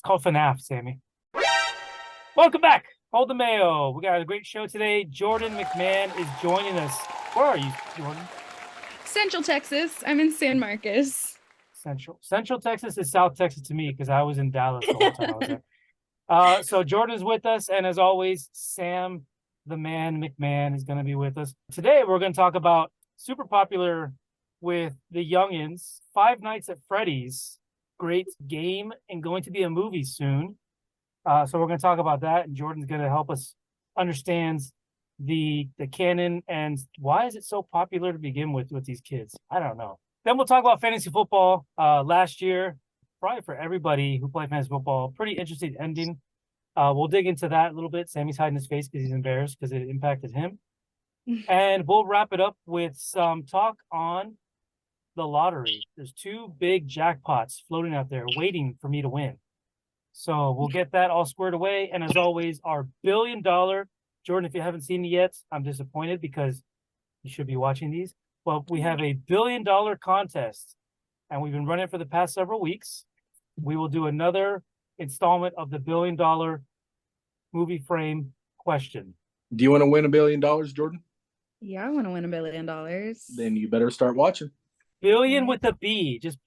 called FNAF, Sammy. Welcome back. Hold the Mayo. We got a great show today. Jordyn McMahon is joining us. Where are you, Jordyn? Central Texas. I'm in San Marcos. Central Texas is South Texas to me because I was in Dallas the whole time I was there. So Jordyn's with us, and as always, Sam the Man McMahon is going to be with us. Today we're going to talk about super popular with the youngins, Five Nights at Freddy's. Great game and going to be a movie soon. So we're going to talk about that, and Jordyn's going to help us understand the canon and why is it so popular to begin with these kids. I don't know. Then we'll talk about fantasy football. Last year, probably for everybody who played fantasy football, pretty interesting ending. We'll dig into that a little bit. Sammy's hiding his face because he's embarrassed because it impacted him. And we'll wrap it up with some talk on the lottery. There's two big jackpots floating out there waiting for me to win. So we'll get that all squared away. And as always, our $1 billion, Jordyn, if you haven't seen it yet, I'm disappointed because you should be watching these. Well, we have a $1 billion contest, and we've been running it for the past several weeks. We will do another installment of the $1 billion movie frame question. Do you want to win $1 billion, Jordyn? Yeah, I want to win $1 billion. Then you better start watching. Billion with a B. Just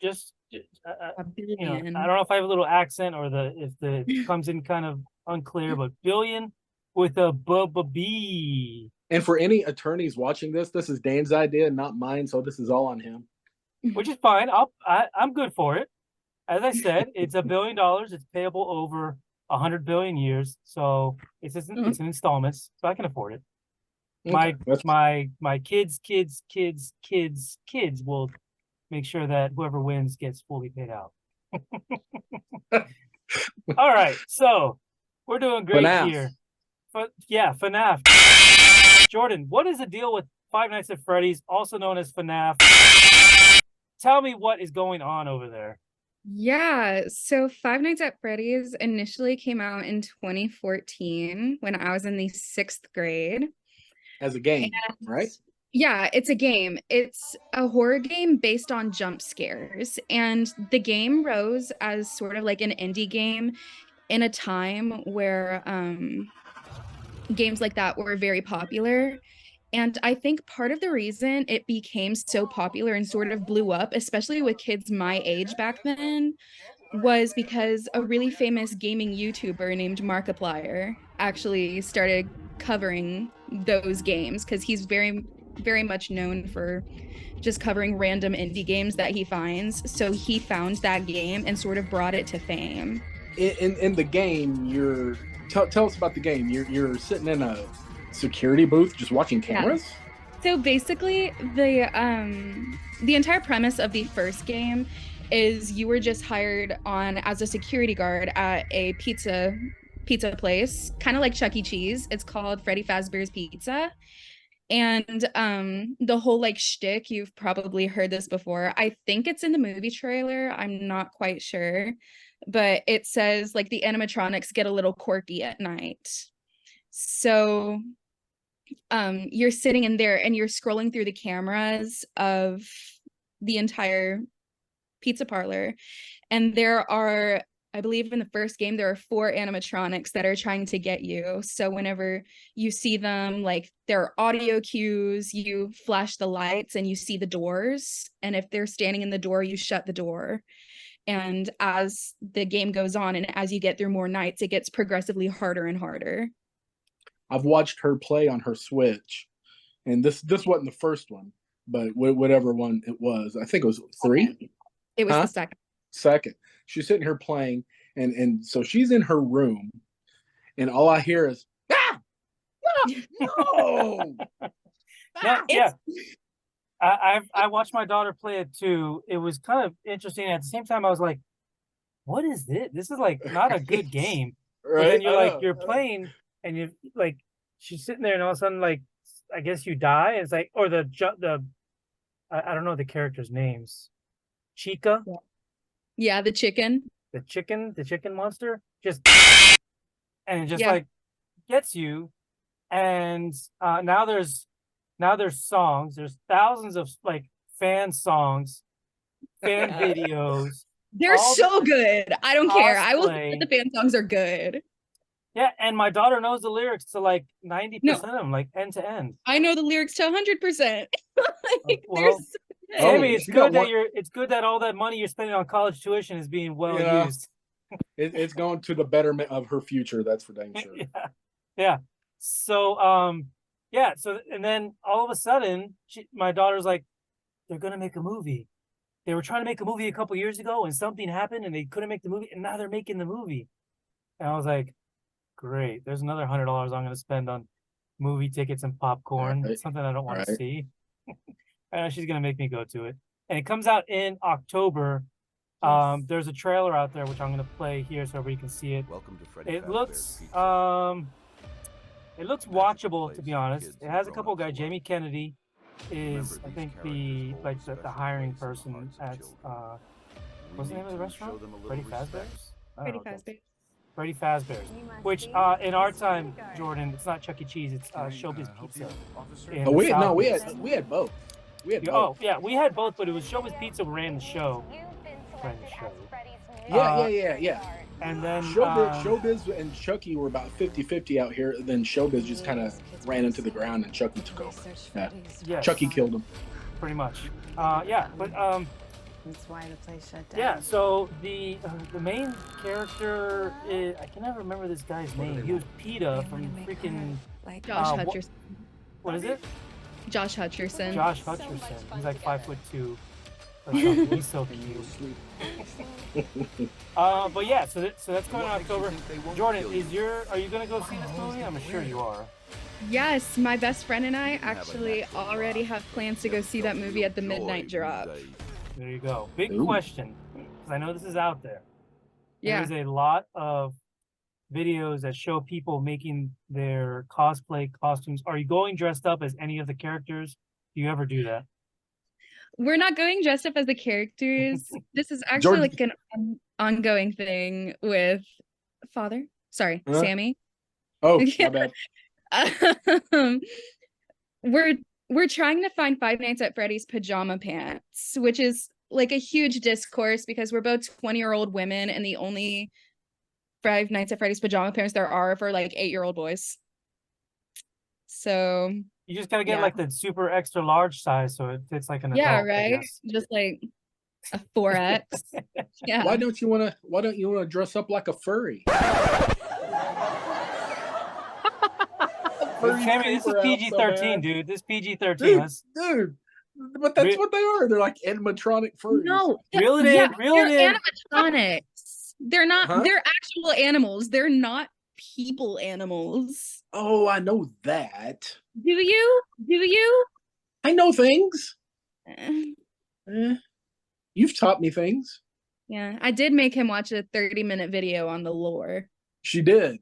A billion. you know, I don't know if I have a little accent or if it comes in kind of unclear, but billion with a B. And for any attorneys watching this is Dan's idea, not mine. So this is all on him. Which is fine. I'm good for it. As I said, it's $1 billion. It's payable over 100 billion years. So it's in installments, so I can afford it. Okay. My kids will make sure that whoever wins gets fully paid out. All right, so we're doing great FNAF. here. But yeah, FNAF. Jordyn, what is the deal with Five Nights at Freddy's, also known as FNAF? Tell me what is going on over there. Yeah, so Five Nights at Freddy's initially came out in 2014 when I was in the 6th grade. As a game, right? Yeah, it's a game. It's a horror game based on jump scares. And the game rose as sort of like an indie game in a time where games like that were very popular. And I think part of the reason it became so popular and sort of blew up, especially with kids my age back then, was because a really famous gaming YouTuber named Markiplier actually started covering those games because he's very, very much known for just covering random indie games that he finds. So he found that game and sort of brought it to fame. In the game, tell us about the game. You're sitting in a security booth just watching cameras. Yeah. So basically, the entire premise of the first game is you were just hired on as a security guard at a pizza place, kind of like Chuck E. Cheese. It's called Freddy Fazbear's Pizza. And the whole like shtick, you've probably heard this before. I think it's in the movie trailer. I'm not quite sure. But it says like the animatronics get a little quirky at night. So you're sitting in there and you're scrolling through the cameras of the entire pizza parlor, and there are, I believe in the first game, there are 4 animatronics that are trying to get you. So whenever you see them, like there are audio cues, you flash the lights and you see the doors, and if they're standing in the door, you shut the door. And as the game goes on and as you get through more nights, it gets progressively harder and harder. I've watched her play on her Switch, and this wasn't the first one, but whatever one it was, I think it was 3. It was the second. Second. She's sitting here playing, and so she's in her room, and all I hear is, no! Yeah. I watched my daughter play it too. It was kind of interesting. At the same time, I was like, what is this? This is like not a good game. Right? But then you're playing, and you're like, she's sitting there, and all of a sudden, like, I guess you die. It's like, or I don't know the characters' names. Chica? Yeah, the chicken. The chicken monster just like gets you. And now there's songs. There's thousands of like fan songs, fan videos, They're all so good. I don't care. I will cosplay. say that the fan songs are good. Yeah, and my daughter knows the lyrics to like 90% No. of them, like end to end. I know the lyrics to 100%. Like, Well, they're so good. Sammy, it's she got good that one- it's good that all that money you're spending on college tuition is being well Yeah. used. It's going to the betterment of her future. That's for dang sure. Yeah. So yeah, so and then all of a sudden my daughter's like, they're gonna make a movie. They were trying to make a movie a couple years ago and something happened and they couldn't make the movie and now they're making the movie. And I was like, great, there's another $100 I'm gonna spend on movie tickets and popcorn. Right. Something I don't want to Right. see. She's gonna make me go to it. And it comes out in October. There's a trailer out there which I'm gonna play here so everybody can see it. Welcome to Freddy It Fazbear's looks Pizza. it looks watchable, to be honest. It has a couple guys. Jamie Kennedy is, I think, the hiring person at what's the name of the restaurant? Freddy Fazbear's? Freddy Fazbear. Freddy Fazbear's. Which in our time, Jordyn, it's not Chuck E. Cheese, it's Showbiz Pizza. Oh, we had both. We had both. Oh yeah, we had both, but it was Showbiz Pizza ran the show. Ran the show. Yeah. And then Showbiz and Chucky were about 50-50 out here. Then Showbiz just kind of ran into the ground and Chucky took over. Yeah. yes, Chucky killed him. pretty much. Yeah, but That's why the place shut down. yeah. So the main character is, I can never remember this guy's name. He was PETA from freaking Like, Josh what- Hutcherson. what is it? Josh Hutcherson. Josh Hutcherson. He's like 5'2". Or something. He's so cute. But yeah, so that's coming out in October. Jordyn, are you gonna go see this movie? I'm sure you are. Yes, my best friend and I actually already have plans to go see that movie at the midnight drop. There you go. Big Ooh. question, because I know this is out there. Yeah. There's a lot of videos that show people making their cosplay costumes. Are you going dressed up as any of the characters? Do you ever do that? We're not going dressed up as the characters. This is actually Jordyn- like an ongoing thing with Huh? Sammy. Oh, my bad. We're trying to find Five Nights at Freddy's pajama pants, which is like a huge discourse because we're both 20-year-old women and the only Five Nights at Freddy's pajama pants there are for like 8-year-old boys. So You just gotta get Yeah. like the super extra large size so it fits like an yeah, adult, I right? guess. Just like a 4X. Yeah. Why don't you want to dress up like a furry? Sammy, this is creeper out so PG-13, bad. dude. This PG-13. Dude, dude. But that's what they are. They're like animatronic furries. No, Reel it in, reel it they're in. animatronics. They're not. Huh? They're actual animals. They're not people animals. Oh, I know that. Do you? Do you? I know things. Eh, You've taught me things. Yeah, I did make him watch a 30-minute video on the lore. She did.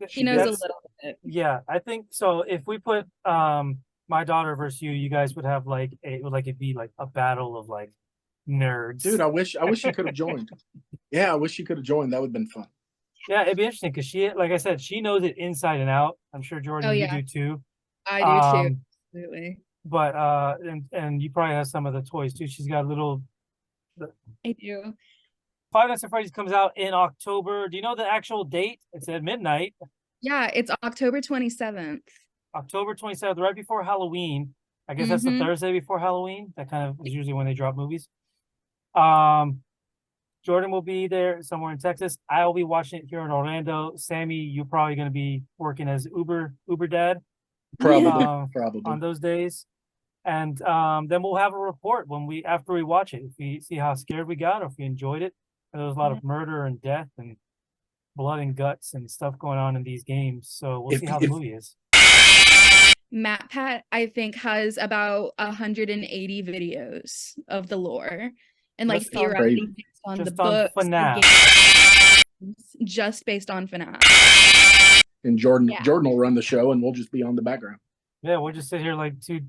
He knows a That's- little bit. Yeah, I think so. If we put my daughter versus you guys would have like it'd be like a battle of like nerds. Dude, I wish you could have joined. Yeah, I wish you could have joined. That would have been fun. Yeah, it'd be interesting because she, like I said, she knows it inside and out. I'm sure Jordyn, Oh, you yeah. do too. I do too. Um, Absolutely. But and you probably have some of the toys too. She's got a little. I do. Five Nights at Freddy's comes out in October. Do you know the actual date? It's at midnight, Yeah, it's October 27th. October 27th, right before Halloween. I guess that's the Mhm. Thursday before Halloween. That kind of is usually when they drop movies. Jordyn will be there somewhere in Texas. I will be watching it here in Orlando. Sammy, you're probably going to be working as Uber dad Probably. on Probably. those days. And then we'll have a report after we watch it. If we see how scared we got or if we enjoyed it. And there was a lot of murder and death and blood and guts and stuff going on in these games. So we'll see how the movie is. MatPat, I think, has about 180 videos of the lore and like That sounds theorizing based on Just the on books, the FNAF. games, just based on FNAF. And Jordyn Yeah. will run the show and we'll just be on the background. Yeah, we'll just sit here like to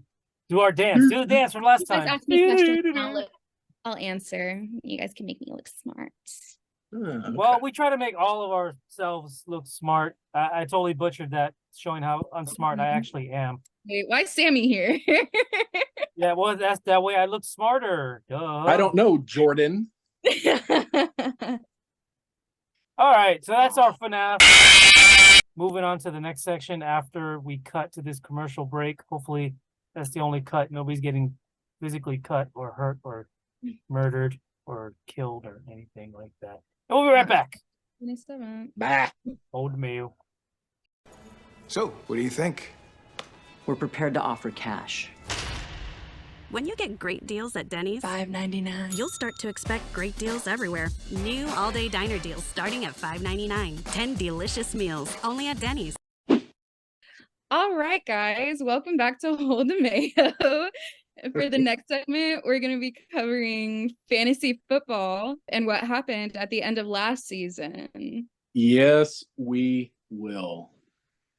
do our dance. Do the dance from last You guys time. ask me questions, I'll answer. You guys can make me look smart. Okay. Well, we try to make all of ourselves look smart. I totally butchered that, showing how unsmart I actually am. Wait, why is Sammy here? Yeah, well, that's that way I look smarter. Duh. I don't know, Jordyn. All right, so that's our FNAF. Moving on to the next section after we cut to this commercial break. Hopefully, that's the only cut. Nobody's getting physically cut or hurt or murdered or killed or anything like that. And we'll be right back. Bah. Hold the Mayo. So, what do you think? We're prepared to offer cash. When you get great deals at Denny's, $5.99. you'll start to expect great deals everywhere. New all-day diner deals starting at $5.99. 10 delicious meals only at Denny's. All right, guys, welcome back to Hold the Mayo. For the next segment, we're going to be covering fantasy football and what happened at the end of last season. Yes, we will.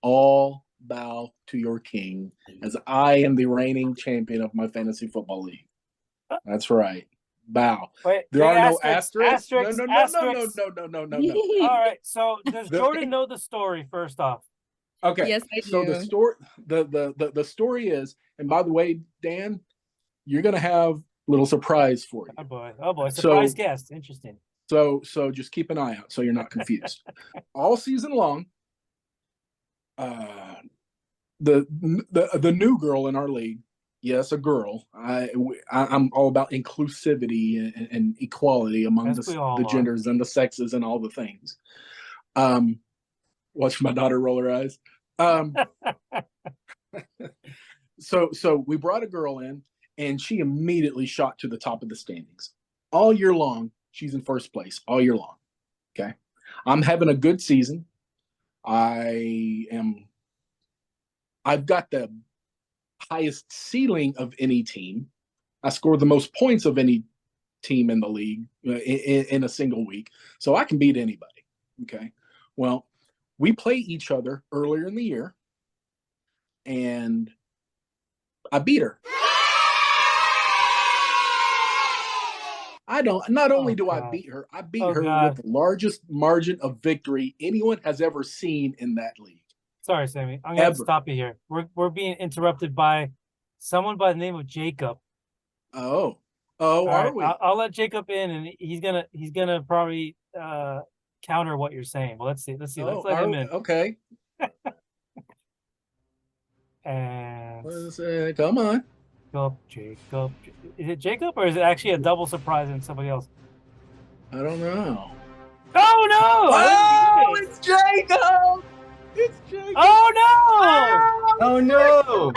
All bow to your king, as I am the reigning champion of my fantasy football league. That's right. Bow. Wait, There are no asterisks. asterisks. No. All right, so does Jordyn know the story first off? Okay. Yes, I So do. the story is, and by the way, Dan, you're gonna have a little surprise for you. Oh boy, surprise guest. Interesting. So just keep an eye out so you're not confused. All season long, the new girl in our league, yes, a girl. I'm all about inclusivity and equality among the genders and the sexes and all the things. Watch my daughter roll her eyes. So we brought a girl in, and she immediately shot to the top of the standings. All year long, she's in first place all year long. Okay. I'm having a good season. I've got the highest ceiling of any team. I scored the most points of any team in the league in a single week. So I can beat anybody. Okay. Well, we play each other earlier in the year, and I beat her. Not only do I beat her, I beat her with the largest margin of victory anyone has ever seen in that league. Sorry, Sammy. I'm gonna stop you here. We're being interrupted by someone by the name of Jacob. Oh, All are right, we? I'll let Jacob in, and he's gonna probably counter what you're saying. Well, let's see. Let's let him in. Okay. And come on. Jacob. Is it Jacob, or is it actually a double surprise and somebody else? I don't know. Oh no! Oh, it's Jacob! It's Jacob! Oh no! Oh no!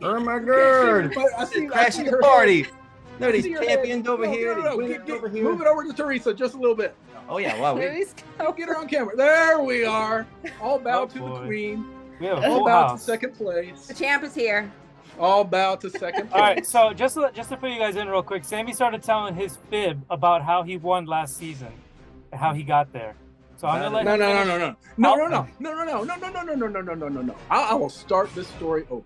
Oh my god! I see Crashing the her party. head. No, these See her champions head. over No, here. no, these no. winners over here. Move it over to Teresa just a little bit. Oh yeah, wow. Get her on camera. There we are. All bow to the queen. We have a All full bow house. to second place. The champ is here. All bow to second place. All right, so just to put you guys in real quick, Sammy started telling his fib about how he won last season, and how he got there. So I'm gonna let him No. I will start this story over.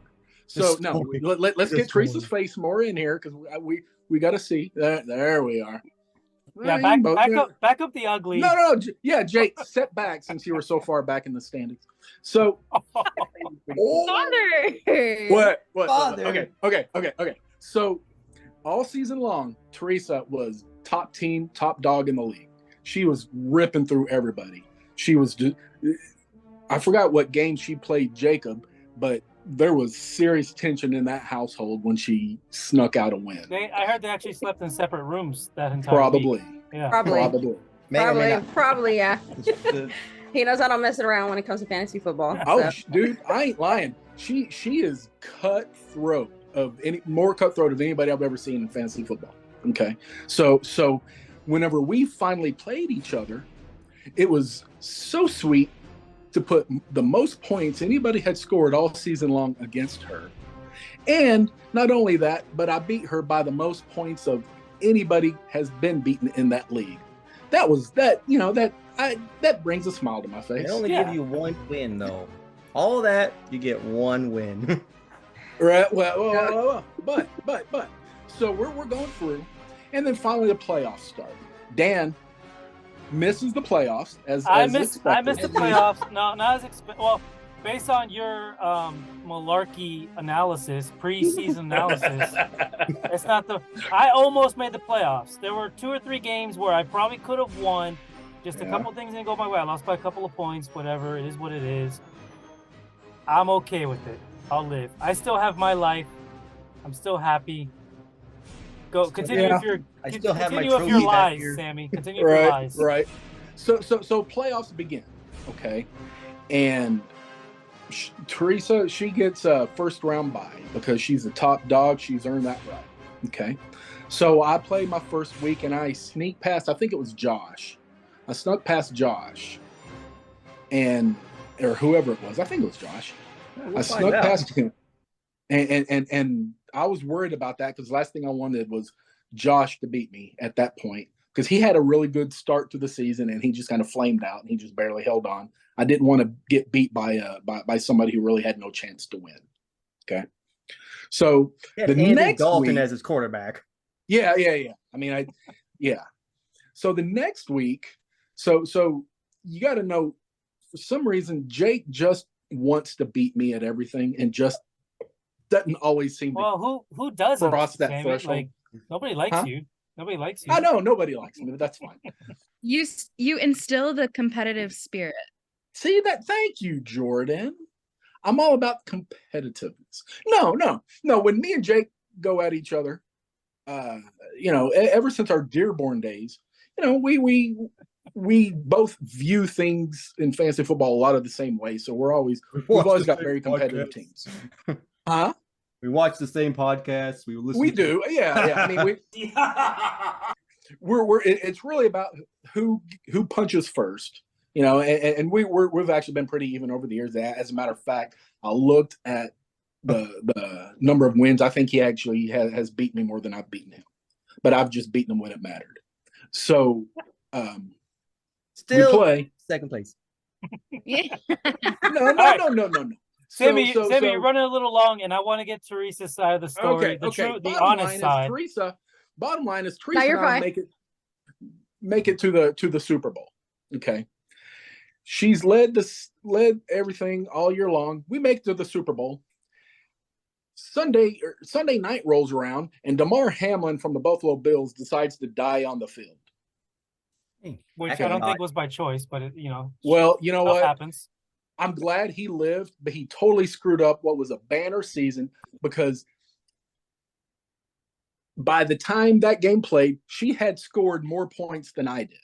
So no, let's get Teresa's face more in here because we got to see. There we are. Yeah, back up the ugly. No. Yeah, Jake, set back since you were so far back in the standings. So, Father. What? Father. Okay. So, all season long, Teresa was top team, top dog in the league. She was ripping through everybody. She was. I forgot what game she played Jacob, but there was serious tension in that household when she snuck out a win. I heard they actually slept in separate rooms that entire week. Yeah. Probably. Probably, yeah. The- He knows I don't mess around when it comes to fantasy football. Oh, so. dude, I ain't lying. She is cutthroat more cutthroat of anybody I've ever seen in fantasy football. Okay, so whenever we finally played each other, it was so sweet to put the most points anybody had scored all season long against her. And not only that, but I beat her by the most points of anybody has been beaten in that league. That brings a smile to my face. They only give you one win though. All that you get one win. Right. Well, but so we're going through, and then finally the playoffs start. Dan misses the playoffs I missed the playoffs. No, not as expected. Well, based on your malarkey analysis, preseason analysis, it's not the. I almost made the playoffs. There were 2 or 3 games where I probably could have won. Just a couple things didn't go my way. I lost by a couple of points. Whatever, it is what it is. I'm okay with it. I'll live. I still have my life. I'm still happy. Go continue Yeah. if you're. I still have my Continue with your trophy back lies, here. Sammy. Continue with your lies. Right. So playoffs begin, okay, and Teresa, she gets a first round bye because she's the top dog. She's earned that right, okay. So I played my first week and I sneak past. I think it was Josh. I snuck past Josh, or whoever it was. I think it was Josh. I snuck past him, and I was worried about that because the last thing I wanted was Josh to beat me at that point because he had a really good start to the season and he just kind of flamed out and he just barely held on. I didn't want to get beat by somebody who really had no chance to win. Okay, so the next Dalton week, as his quarterback. Yeah. I mean, So the next week, so you got to know, for some reason, Jake just wants to beat me at everything and just doesn't always seem to who doesn't cross that Sammy? threshold. Like, nobody likes you. Nobody likes you. I know nobody likes me, but that's fine. You instill the competitive spirit. See that? Thank you, Jordyn. I'm all about competitiveness. No. When me and Jake go at each other, ever since our Dearborn days, we both view things in fantasy football a lot of the same way. So we've always got very competitive teams. Huh? We watch the same podcasts. We listen. We do, yeah. I mean, it's really about who punches first, and we've actually been pretty even over the years. As a matter of fact, I looked at the number of wins. I think he actually has beaten me more than I've beaten him, but I've just beaten him when it mattered. So, still we play second place. No. Sammy, you're running a little long, and I want to get Teresa's side of the story. Okay. The honest side. Bottom line is Teresa and I make it to the Super Bowl. Okay. She's led everything all year long. We make it to the Super Bowl. Sunday night rolls around, and Damar Hamlin from the Buffalo Bills decides to die on the field. Which I don't think was by choice, but Well, you know what happens. I'm glad he lived, but he totally screwed up what was a banner season because by the time that game played, she had scored more points than I did.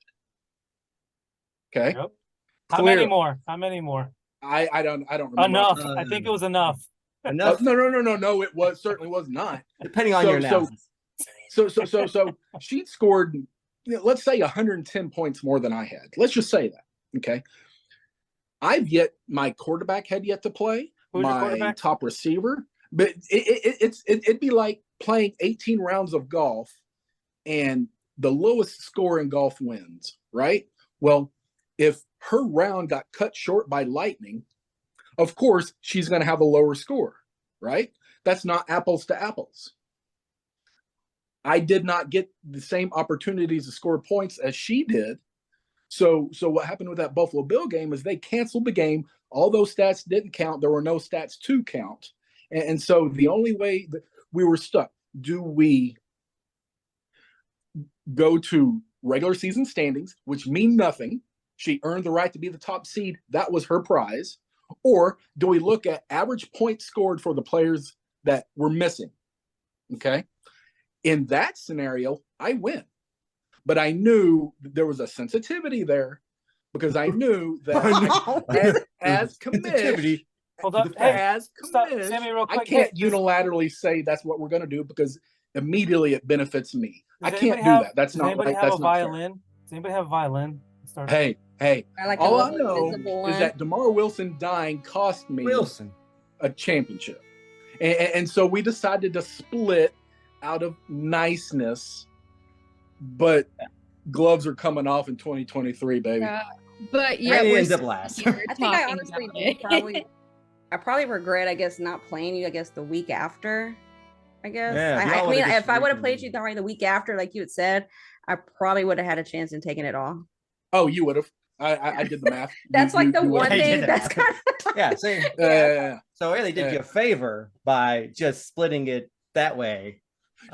Okay. Yep. How many more? I don't remember. Enough. I think it was enough. Enough. No, it certainly was not. Depending on your analysis. So she scored, let's say 110 points more than I had. Let's just say that. Okay. My quarterback had yet to play. Who's your my quarterback? Top receiver, but it'd be like playing 18 rounds of golf, and the lowest score in golf wins, right? Well, if her round got cut short by lightning, of course she's going to have a lower score, right? That's not apples to apples. I did not get the same opportunities to score points as she did. So what happened with that Buffalo Bill game is they canceled the game. All those stats didn't count. There were no stats to count. And so the only way that we were stuck, do we go to regular season standings, which mean nothing? She earned the right to be the top seed. That was her prize. Or do we look at average points scored for the players that were missing? Okay. In that scenario, I win. But I knew there was a sensitivity there because I knew that as commish, Hold on. Sammy, real quick. I can't unilaterally say that's what we're going to do because immediately it benefits me. I can't do that. That's not right. That's not fair. Does anybody have a violin? Hey. All I know is that DeMar Wilson dying cost me a championship. And so we decided to split out of niceness. But gloves are coming off in 2023, baby. But yeah, we end up last. I think I honestly probably regret, I guess, not playing you, I guess, the week after. I guess. Yeah, I mean, if I would have played you the week after, like you had said, I probably would have had a chance in taking it all. Oh, you would have. I did the math. That's like the one I did thing the that's math. kind of Yeah, see, Yeah. so I really did you a favor by just splitting it that way.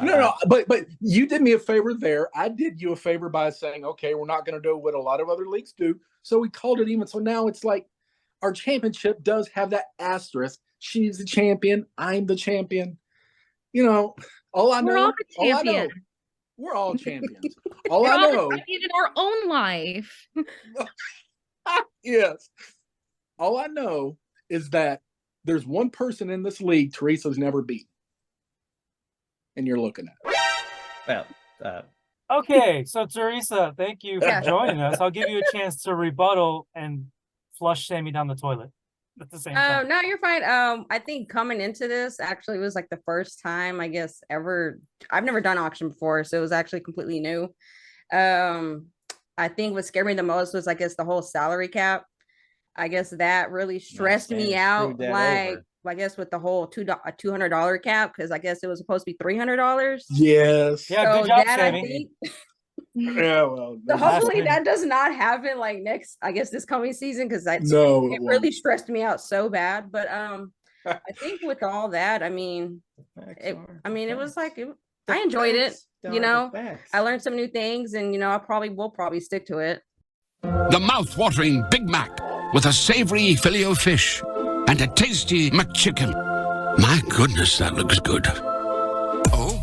No, but you did me a favor there. I did you a favor by saying, okay, we're not going to do what a lot of other leagues do. So we called it even. So now it's like our championship does have that asterisk. She's the champion. I'm the champion. You know, all I We're know, all the all I know, champion. we're all champions. All We're I all the know, champion in our own life. yes, all I know is that there's one person in this league Teresa's never beat, and you're looking at it. Well, Okay, so Teresa, thank you for Yeah. joining us. I'll give you a chance to rebuttal and flush Sammy down the toilet at the same time. No, you're fine. I think coming into this actually was like the first time, I guess, ever. I've never done auction before, so it was actually completely new. I think what scared me the most was, I guess, the whole salary cap. I guess that really stressed me and out. screwed that Like, over. I guess with the whole $200 cap, because I guess it was supposed to be $300. Yes. Yeah, So good job, that Sammy. I think. Yeah. Well, So Last hopefully minute. that does not happen like next, I guess, this coming season, because no, it it won't. really stressed me out so bad. But I think with all that, I mean, it was like I enjoyed it. You know, I learned some new things, and you know, I will probably stick to it. The mouth-watering Big Mac with a savory Filet-O-Fish and a tasty McChicken. My goodness, that looks good. Oh,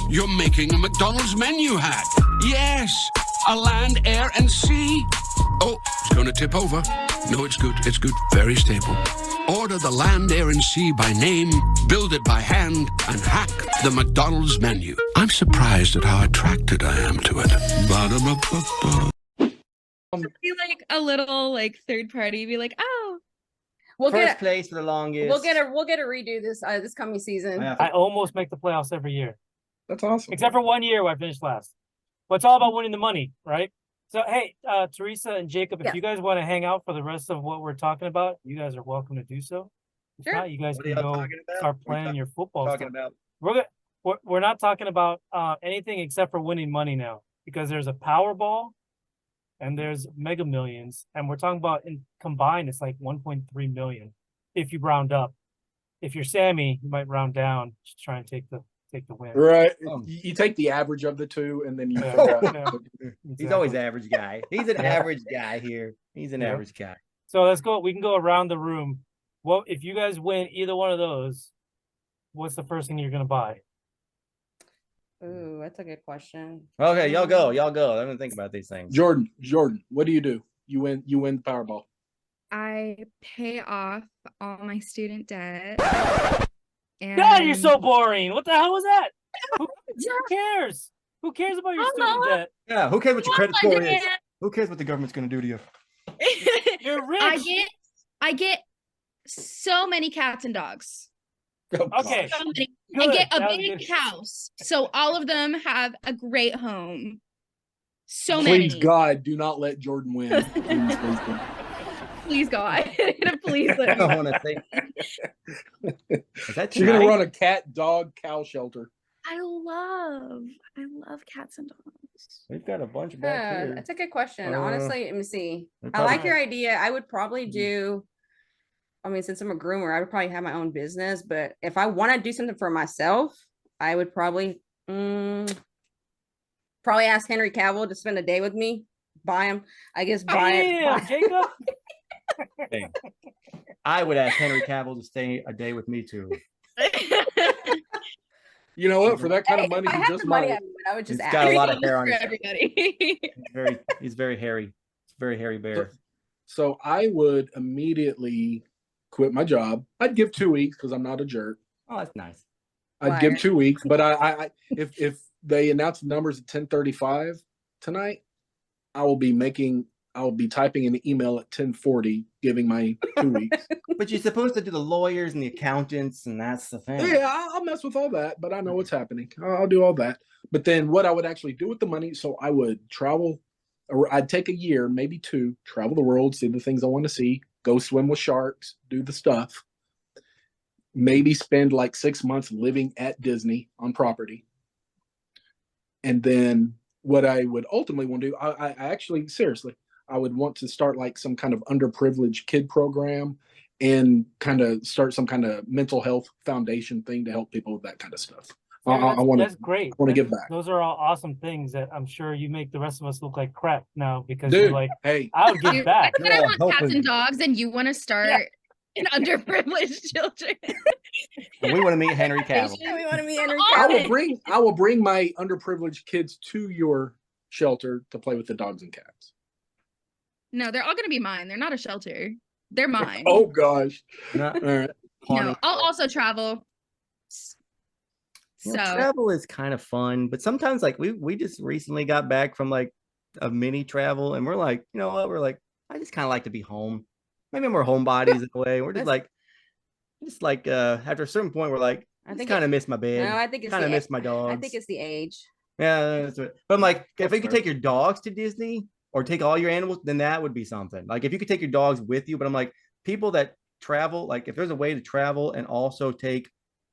you're making a McDonald's menu hack. Yes, a land, air, and sea. Oh, it's going to tip over. No, it's good. It's good. Very stable. Order the land, air, and sea by name, build it by hand, and hack the McDonald's menu. I'm surprised at how attracted I am to it. Ba-da-ba-ba-ba. Be like a little like third party. Be like, oh, We'll First get place for the longest. we'll get a redo this coming season. Yeah. I almost make the playoffs every year, That's awesome. except for 1 year where I finished last. But it's all about winning the money, right? So, hey, Teresa and Jacob, if Yeah. you guys want to hang out for the rest of what we're talking about, you guys are welcome to do so. If Sure. not, you guys What are can y'all go talking about? start What are planning you your football talking stuff. about? We're not talking about anything except for winning money now, because there's a Powerball and there's Mega Millions, and we're talking about in combined it's like 1.3 million if you round up. If you're Sammy, you might round down to try and take the win. Right. Oh. You take the average of the two, and then you Yeah, figure out. yeah. He's always Exactly. average guy. He's an Yeah. average guy here. He's an Yeah. average guy. So let's go. We can go around the room. Well, if you guys win either one of those, what's the first thing you're gonna buy? Ooh, that's a good question. Okay, y'all go. Y'all go. I'm gonna think about these things. Jordyn, what do? You win the Powerball. I pay off all my student debt. And God, you're so boring. What the hell was that? Who cares? Who cares about your student debt? Yeah, who cares what your credit I score is? did. Who cares what the government's gonna do to you? You're rich. I get so many cats and dogs. Oh, Okay. gosh. So many. Good. I get a That was big good. house, so all of them have a great home. So Please, many. God, do not let Jordyn win. Please, please, please. Please, God. Please I let me don't win. want to think. Is that She's gonna tonight? run a cat, dog, cow shelter. I love cats and dogs. We've got a bunch back here. That's a good question. Uh, Honestly, let me see. we I like probably- your idea. I would probably do. I mean, since I'm a groomer, I would probably have my own business. But if I want to do something for myself, I would probably ask Henry Cavill to spend a day with me. Buy him. I guess buy it. Damn, Jacob. Hey, I would ask Henry Cavill to stay a day with me too. You know what? For that kind of money, if I he had just the money, might. I would just He's ask. got a lot of Everything hair on for his head. everybody. He's very hairy. It's a very hairy bear. So I would immediately quit my job. I'd give 2 weeks because I'm not a jerk. Oh, that's nice. I'd give Liar. 2 weeks, but I if they announce the numbers at 10:35 tonight, I will be typing an email at 10:40, giving my 2 weeks. But you're supposed to do the lawyers and the accountants, and that's the thing. Yeah, I'll mess with all that, but I know what's happening. I'll do all that. But then what I would actually do with the money, so I would travel, or I'd take a year, maybe two, travel the world, see the things I want to see, go swim with sharks, do the stuff. Maybe spend like 6 months living at Disney on property. And then what I would ultimately want to do, I actually, seriously, I would want to start like some kind of underprivileged kid program and kind of start some kind of mental health foundation thing to help people with that kind of stuff. I want That's great. I want to give back. Those are all awesome things that I'm sure you make the rest of us look like crap now because Dude, you're like, hey, I would give Dude, back. I want cats and dogs, and you want to start an underprivileged children. We want to meet Henry Cavill. We want to meet Henry I Cavill. will bring my underprivileged kids to your shelter to play with the dogs and cats. No, they're all gonna be mine. They're not a shelter. They're mine. Oh gosh. No, All right. No, I'll also travel. So travel is kind of fun, but sometimes like we just recently got back from like a mini travel, and we're like, you know what? We're like, I just kind of like to be home. Maybe we're homebodies in a way. We're just like after a certain point, we're like, I just kind of miss my bed. No, I think it's kind of miss my dogs. I think it's the age. Yeah, that's right. But I'm like, if you could take your dogs to Disney or take all your animals, then that would be something. Like if you could take your dogs with you, but I'm like, people that travel, like if there's a way to travel and also take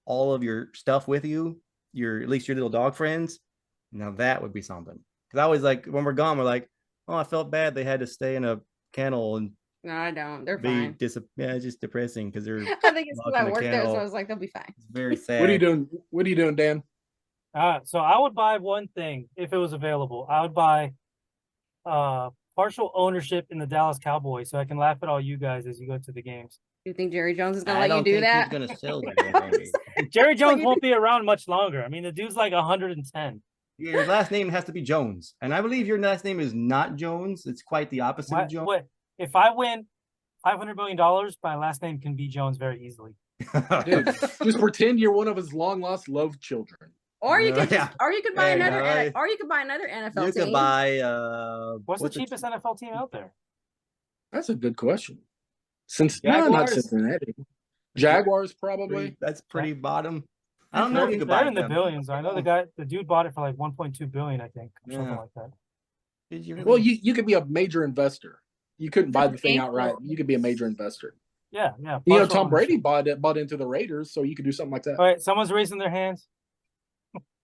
all of your stuff with you, at least your little dog friends, now that would be something. Because I always like when we're gone, we're like, oh, I felt bad they had to stay in a kennel and No, I don't. They're be fine. it's just depressing because they're I think it's locked because in I a work there, so kennel. I was like, they'll be fine. It's very sad. What are you doing? What are you doing, Dan? So I would buy one thing if it was available. I would buy partial ownership in the Dallas Cowboys so I can laugh at all you guys as you go to the games. You think Jerry Jones is gonna I let you don't do think that? he's gonna sell that. Jerry Jones won't be around much longer. I mean, the dude's like 110. Your last name has to be Jones, and I believe your last name is not Jones. It's quite the opposite of Jones. What if I win $500 million? My last name can be Jones very easily. Dude, just pretend you're one of his long lost love children. Or you could Yeah. or you could buy Hey, another no, or you could buy another NFL You team. could buy What's the cheapest NFL team out there? That's a good question. Since Jaguars? not Cincinnati. Jaguars probably. That's pretty bottom. I don't know if you could They're buy in the them. billions. I know the dude bought it for like 1.2 billion, I think, or something Yeah. like that. Did you really? Well, you could be a major investor. You couldn't buy the thing outright. You could be a major investor. Yeah. You know, Partial Tom Brady ownership. bought into the Raiders, so you could do something like that. All right, someone's raising their hands.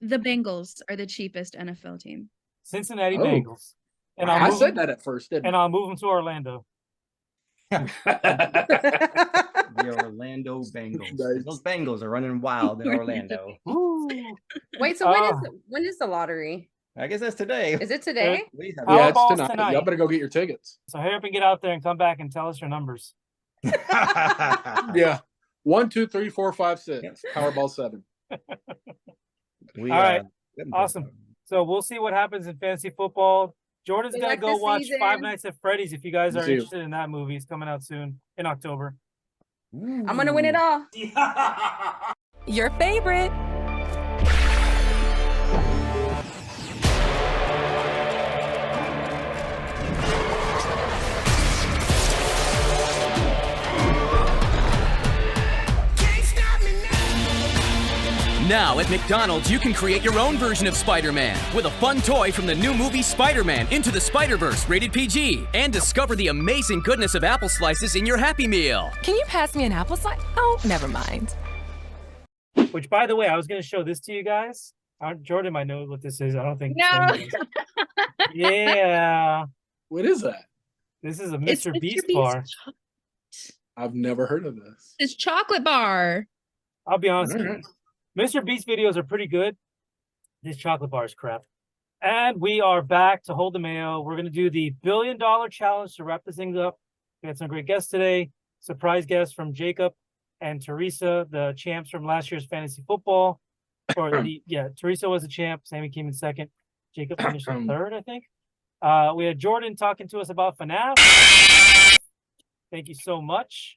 the Bengals are the cheapest NFL team. Cincinnati Oh. Bengals. And I move said them- that at first, didn't and I'll move them to Orlando. The Orlando Bengals. Nice. Those Bengals are running wild in Orlando. Woo. Wait, so when is the lottery? I guess that's today. Is it today? We have- Yeah, it's Powerball's tonight. tonight. Y'all better go get your tickets. So hurry up and get out there and come back and tell us your numbers. Yeah. 1, 2, 3, 4, 5, 6. Powerball 7. We, All right. we haven't Awesome. talked about So we'll see what happens in fantasy football. Jordan's Good gonna luck go this watch season. Five Nights at Freddy's if you guys Me are too. interested in that movie. It's coming out soon in October. it. I'm gonna win it all. Your favorite. Now at McDonald's, you can create your own version of Spider-Man with a fun toy from the new movie Spider-Man Into the Spider-Verse, rated PG. And discover the amazing goodness of apple slices in your Happy Meal. Can you pass me an apple slice? Oh, never mind. Which, by the way, I was gonna show this to you guys. Jordan might know what this is. I don't think. No. Sam does. Yeah, What is that? this is a It's Mr. Mr. Beast Beast bar. I've never heard of this. It's chocolate bar. I'll be honest with you. Alright. Mr. Beast videos are pretty good. This chocolate bar is crap. And we are back to Hold the Mayo. We're going to do the $1 billion challenge to wrap this thing up. We had some great guests today. Surprise guests from Jacob and Teresa, the champs from last year's fantasy football. Teresa was the champ. Sammy came in second. Jacob finished in third, I think. We had Jordyn talking to us about FNAF. Thank you so much.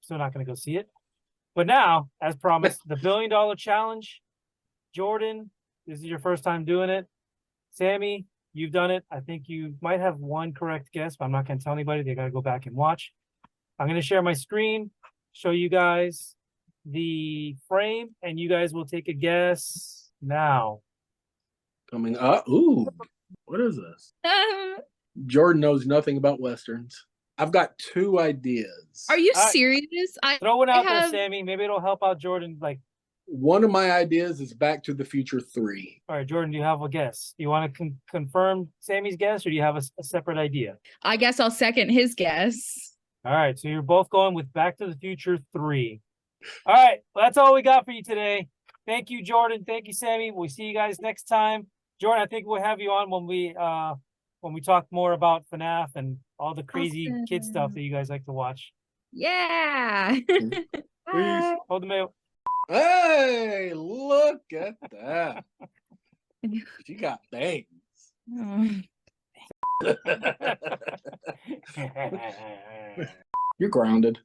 Still not going to go see it. But now, as promised, the $1 billion challenge. Jordyn, this is your first time doing it. Sammy, you've done it. I think you might have one correct guess, but I'm not going to tell anybody. They got to go back and watch. I'm going to share my screen, show you guys the frame, and you guys will take a guess now. Coming up. Ooh, what is this? Jordan knows nothing about Westerns. I've got 2 ideas. Are you All right. serious? Throw one out there, have- Sammy. Maybe it'll help out Jordyn. Like, One of my ideas is Back to the Future 3. All right, Jordyn, do you have a guess? Do you want to confirm Sammy's guess, or do you have a separate idea? I guess I'll second his guess. All right, so you're both going with Back to the Future 3. All right, well, that's all we got for you today. Thank you, Jordyn. Thank you, Sammy. We'll see you guys next time. Jordyn, I think we'll have you on when we talk more about FNAF and all the crazy kid stuff that you guys like to watch. Yeah. Please hold the mail. Hey, look at that. She got bangs. You're grounded.